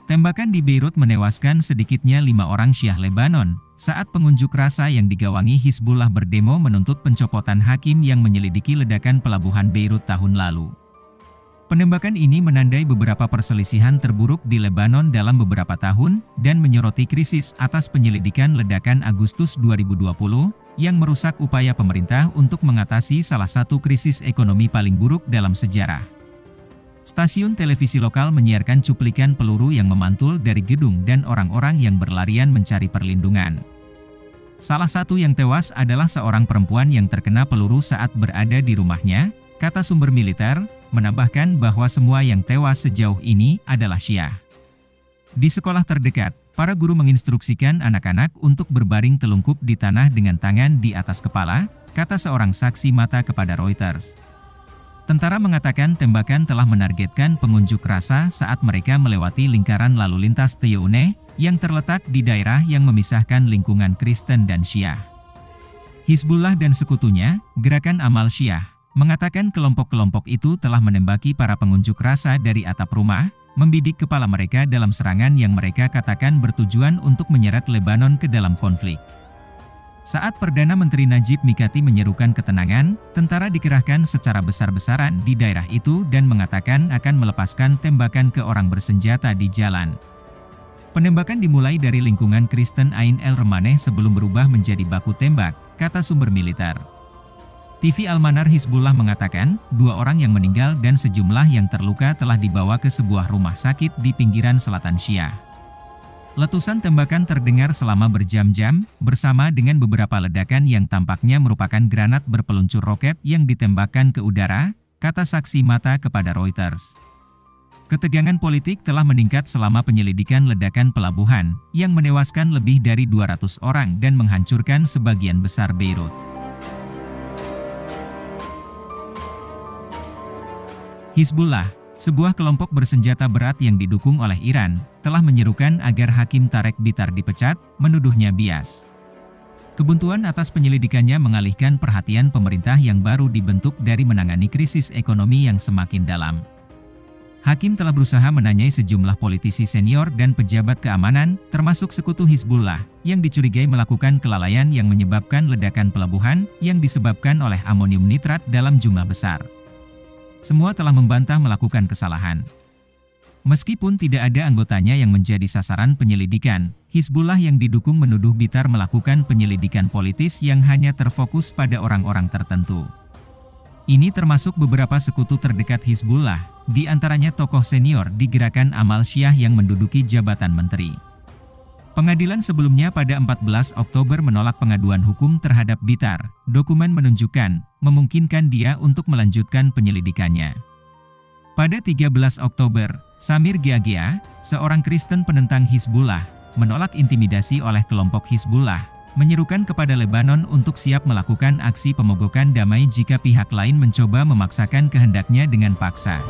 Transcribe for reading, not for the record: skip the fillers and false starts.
Tembakan di Beirut menewaskan sedikitnya 5 orang Syiah Lebanon, saat pengunjuk rasa yang digawangi Hizbullah berdemo menuntut pencopotan hakim yang menyelidiki ledakan pelabuhan Beirut tahun lalu. Penembakan ini menandai beberapa perselisihan terburuk di Lebanon dalam beberapa tahun, dan menyoroti krisis atas penyelidikan ledakan Agustus 2020, yang merusak upaya pemerintah untuk mengatasi salah satu krisis ekonomi paling buruk dalam sejarah. Stasiun televisi lokal menyiarkan cuplikan peluru yang memantul dari gedung dan orang-orang yang berlarian mencari perlindungan. Salah satu yang tewas adalah seorang perempuan yang terkena peluru saat berada di rumahnya, kata sumber militer, menambahkan bahwa semua yang tewas sejauh ini adalah Syiah. Di sekolah terdekat, para guru menginstruksikan anak-anak untuk berbaring telungkup di tanah dengan tangan di atas kepala, kata seorang saksi mata kepada Reuters. Tentara mengatakan tembakan telah menargetkan pengunjuk rasa saat mereka melewati lingkaran lalu lintas Tyeoune, yang terletak di daerah yang memisahkan lingkungan Kristen dan Syiah. Hizbullah dan sekutunya, Gerakan Amal Syiah, mengatakan kelompok-kelompok itu telah menembaki para pengunjuk rasa dari atap rumah, membidik kepala mereka dalam serangan yang mereka katakan bertujuan untuk menyeret Lebanon ke dalam konflik. Saat Perdana Menteri Najib Mikati menyerukan ketenangan, tentara dikerahkan secara besar-besaran di daerah itu dan mengatakan akan melepaskan tembakan ke orang bersenjata di jalan. Penembakan dimulai dari lingkungan Kristen Ain El Remaneh sebelum berubah menjadi baku tembak, kata sumber militer. TV Al-Manar Hizbullah mengatakan, 2 orang yang meninggal dan sejumlah yang terluka telah dibawa ke sebuah rumah sakit di pinggiran selatan Syiah. Letusan tembakan terdengar selama berjam-jam, bersama dengan beberapa ledakan yang tampaknya merupakan granat berpeluncur roket yang ditembakkan ke udara, kata saksi mata kepada Reuters. Ketegangan politik telah meningkat selama penyelidikan ledakan pelabuhan, yang menewaskan lebih dari 200 orang dan menghancurkan sebagian besar Beirut. Hizbullah, sebuah kelompok bersenjata berat yang didukung oleh Iran, telah menyerukan agar Hakim Tarek Bitar dipecat, menuduhnya bias. Kebuntuan atas penyelidikannya mengalihkan perhatian pemerintah yang baru dibentuk dari menangani krisis ekonomi yang semakin dalam. Hakim telah berusaha menanyai sejumlah politisi senior dan pejabat keamanan, termasuk sekutu Hizbullah, yang dicurigai melakukan kelalaian yang menyebabkan ledakan pelabuhan, yang disebabkan oleh amonium nitrat dalam jumlah besar. Semua telah membantah melakukan kesalahan. Meskipun tidak ada anggotanya yang menjadi sasaran penyelidikan, Hizbullah yang didukung menuduh Bitar melakukan penyelidikan politis yang hanya terfokus pada orang-orang tertentu. Ini termasuk beberapa sekutu terdekat Hizbullah, di antaranya tokoh senior di Gerakan Amal Syiah yang menduduki jabatan menteri. Pengadilan sebelumnya pada 14 Oktober menolak pengaduan hukum terhadap Bitar. Dokumen menunjukkan, memungkinkan dia untuk melanjutkan penyelidikannya. Pada 13 Oktober, Samir Geagea, seorang Kristen penentang Hizbullah, menolak intimidasi oleh kelompok Hizbullah, menyerukan kepada Lebanon untuk siap melakukan aksi pemogokan damai jika pihak lain mencoba memaksakan kehendaknya dengan paksa.